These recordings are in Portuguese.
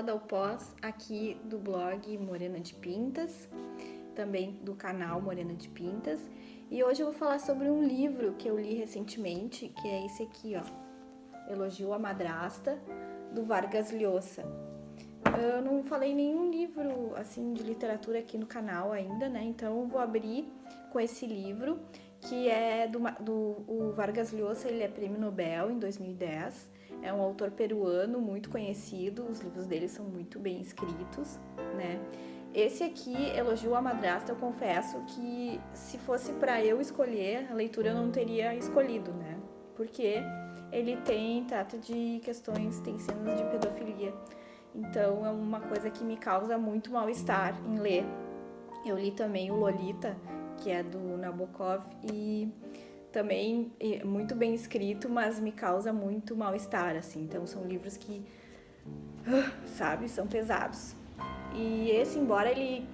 Dalpós, aqui do blog Morena de Pintas, também do canal Morena de Pintas. E hoje eu vou falar sobre um livro que eu li recentemente, que é esse aqui, ó, Elogio à Madrasta, do Vargas Llosa. Eu não falei nenhum livro assim de literatura aqui no canal ainda, né? Então eu vou abrir com esse livro, que é o Vargas Llosa. Ele é prêmio Nobel em 2010. É um autor peruano muito conhecido, os livros dele são muito bem escritos, né? Esse aqui, Elogio à Madrasta, eu confesso que se fosse para eu escolher a leitura eu não teria escolhido, né? Porque ele trata de questões, tem cenas de pedofilia. Então é uma coisa que me causa muito mal-estar em ler. Eu li também o Lolita, que é do Nabokov, e também é muito bem escrito, mas me causa muito mal-estar, assim. Então são livros que, sabe, são pesados. E esse, embora ele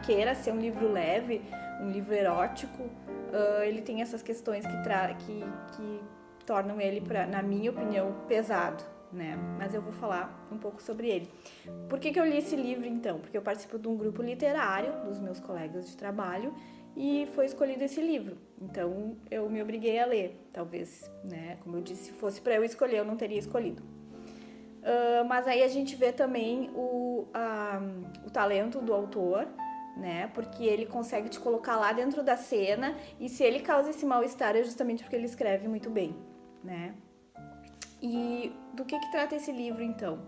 queira ser um livro leve, um livro erótico, ele tem essas questões que tornam ele, na minha opinião, pesado, né? Mas eu vou falar um pouco sobre ele. Por que eu li esse livro, então? Porque eu participo de um grupo literário dos meus colegas de trabalho e foi escolhido esse livro. Então eu me obriguei a ler, talvez, né? Como eu disse, se fosse para eu escolher, eu não teria escolhido. Mas aí a gente vê também o talento do autor, né? Porque ele consegue te colocar lá dentro da cena, e se ele causa esse mal-estar é justamente porque ele escreve muito bem, né? E do que trata esse livro, então?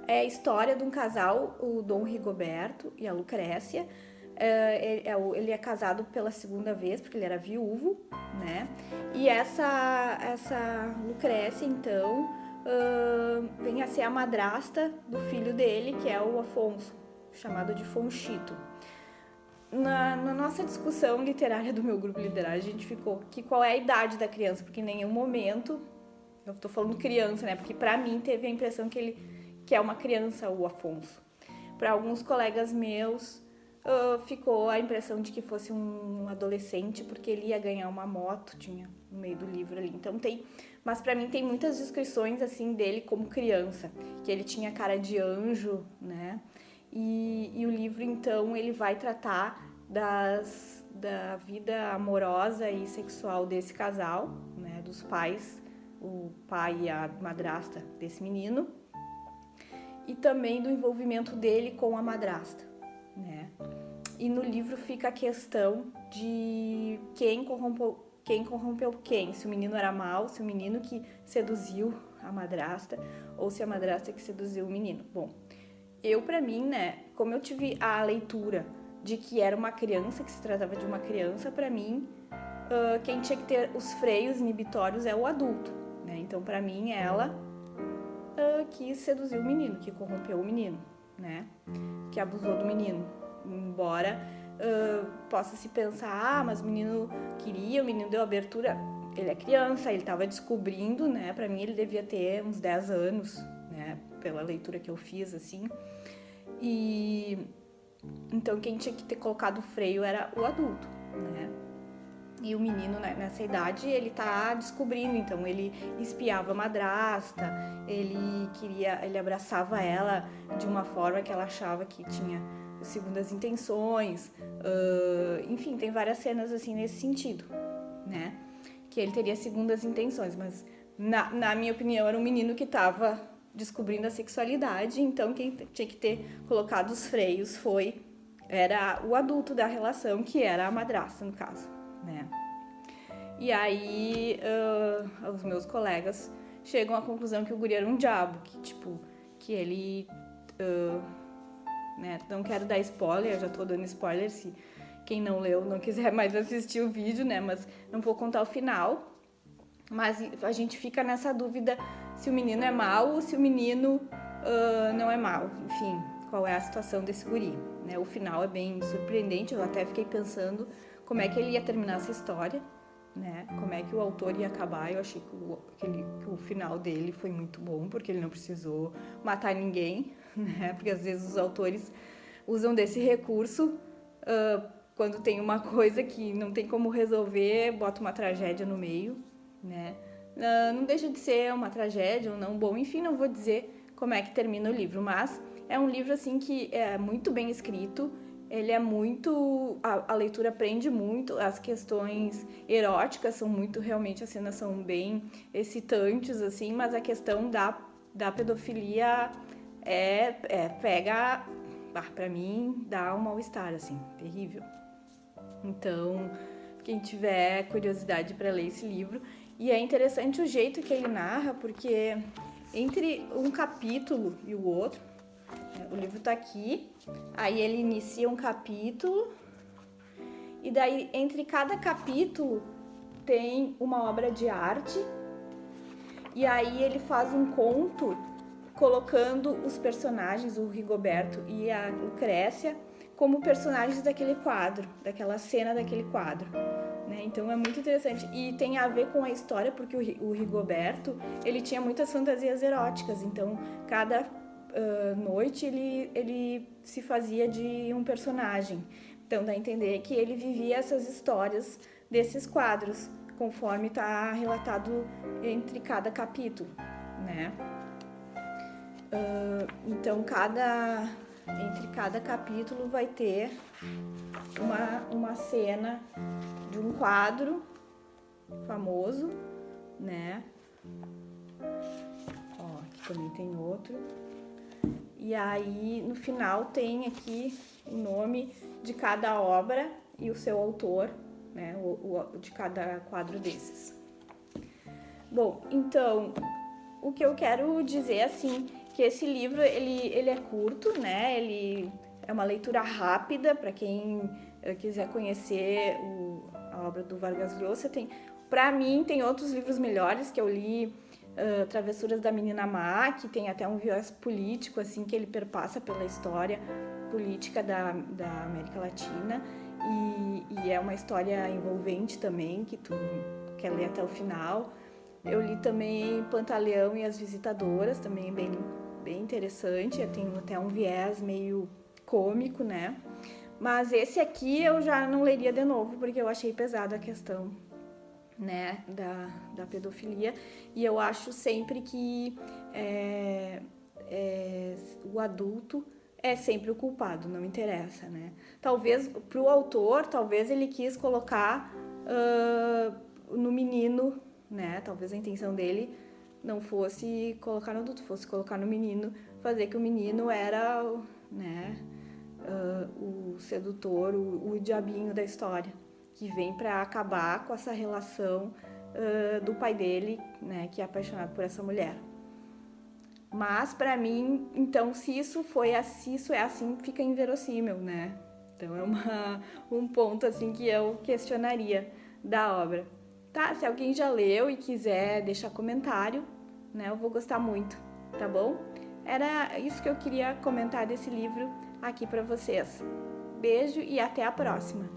É a história de um casal, o Dom Rigoberto e a Lucrécia. Ele é casado pela segunda vez, porque ele era viúvo, né? E essa Lucrécia, então, vem a ser a madrasta do filho dele, que é o Afonso, chamado de Fonchito. Na nossa discussão literária do meu grupo literário, a gente ficou que qual é a idade da criança, porque em nenhum momento, eu tô falando criança, né? Porque pra mim teve a impressão que é uma criança, o Afonso. Para alguns colegas meus, ficou a impressão de que fosse um adolescente, porque ele ia ganhar uma moto, tinha no meio do livro ali. Então mas pra mim tem muitas descrições assim dele como criança, que ele tinha cara de anjo, né? E o livro, então, ele vai tratar da vida amorosa e sexual desse casal, né? Dos pais, o pai e a madrasta desse menino, e também do envolvimento dele com a madrasta, né? E no livro fica a questão de quem corrompeu quem, se o menino era mau, se o menino que seduziu a madrasta ou se a madrasta que seduziu o menino. Bom, pra mim, né, como eu tive a leitura de que era uma criança, que se tratava de uma criança, pra mim, quem tinha que ter os freios inibitórios é o adulto, né? Então, pra mim, ela que seduziu o menino, que corrompeu o menino, né? Que abusou do menino. Embora possa se pensar, mas o menino queria, o menino deu abertura, ele é criança, ele estava descobrindo, né? Pra mim, ele devia ter uns 10 anos, né? Pela leitura que eu fiz, assim. E então quem tinha que ter colocado o freio era o adulto, né? E o menino, né, nessa idade, ele tá descobrindo, então ele espiava a madrasta, ele abraçava ela de uma forma que ela achava que tinha segundas intenções, enfim, tem várias cenas assim nesse sentido, né? Que ele teria segundas intenções, mas na minha opinião era um menino que estava descobrindo a sexualidade, então quem tinha que ter colocado os freios era o adulto da relação, que era a madrasta, no caso, né? E aí os meus colegas chegam à conclusão que o guri era um diabo, que ele, né, não quero dar spoiler, eu já tô dando spoiler, se quem não leu não quiser mais assistir o vídeo, né, mas não vou contar o final. Mas a gente fica nessa dúvida se o menino é mau ou se o menino não é mau. Enfim, qual é a situação desse guri, né? O final é bem surpreendente, eu até fiquei pensando como é que ele ia terminar essa história, né? Como é que o autor ia acabar. Eu achei que o final dele foi muito bom, porque ele não precisou matar ninguém, né? Porque às vezes os autores usam desse recurso quando tem uma coisa que não tem como resolver, bota uma tragédia no meio, né? Não deixa de ser uma tragédia ou não. Bom, enfim, não vou dizer como é que termina o livro, mas é um livro assim que é muito bem escrito. Ele é muito... A leitura prende muito, as questões eróticas são muito... Realmente, as cenas são bem excitantes, assim, mas a questão da pedofilia pega... pra mim, dá um mal-estar, assim, terrível. Então, quem tiver curiosidade para ler esse livro... E é interessante o jeito que ele narra, porque entre um capítulo e o outro... O livro tá aqui, aí ele inicia um capítulo, e daí entre cada capítulo tem uma obra de arte, e aí ele faz um conto colocando os personagens, o Rigoberto e a Lucrécia, como personagens daquele quadro, daquela cena daquele quadro. Né? Então é muito interessante, e tem a ver com a história, porque o Rigoberto, ele tinha muitas fantasias eróticas, então cada noite ele se fazia de um personagem. Então dá a entender que ele vivia essas histórias desses quadros, conforme está relatado entre cada capítulo, né? Então entre cada capítulo vai ter uma cena de um quadro famoso, né? Ó, aqui também tem outro. E aí, no final, tem aqui o nome de cada obra e o seu autor, né, de cada quadro desses. Bom, então, o que eu quero dizer, assim, que esse livro, ele é curto, né, ele é uma leitura rápida, para quem quiser conhecer a obra do Vargas Llosa. Para mim, tem outros livros melhores que eu li, Travessuras da Menina Má, que tem até um viés político, assim, que ele perpassa pela história política da América Latina, e é uma história envolvente também, que tu quer ler até o final. Eu li também Pantaleão e as Visitadoras, também bem interessante, tem até um viés meio cômico, né? Mas esse aqui eu já não leria de novo, porque eu achei pesada a questão, né, da pedofilia, e eu acho sempre que o adulto é sempre o culpado, não interessa, né? Talvez pro autor, talvez ele quis colocar no menino, né? Talvez a intenção dele não fosse colocar no adulto, fosse colocar no menino, fazer que o menino era, né, o sedutor, o diabinho da história, que vem para acabar com essa relação do pai dele, né, que é apaixonado por essa mulher. Mas, para mim, então, se isso é assim, fica inverossímil, né? Então, é um ponto, assim, que eu questionaria da obra. Tá? Se alguém já leu e quiser deixar comentário, né, eu vou gostar muito, tá bom? Era isso que eu queria comentar desse livro aqui para vocês. Beijo e até a próxima!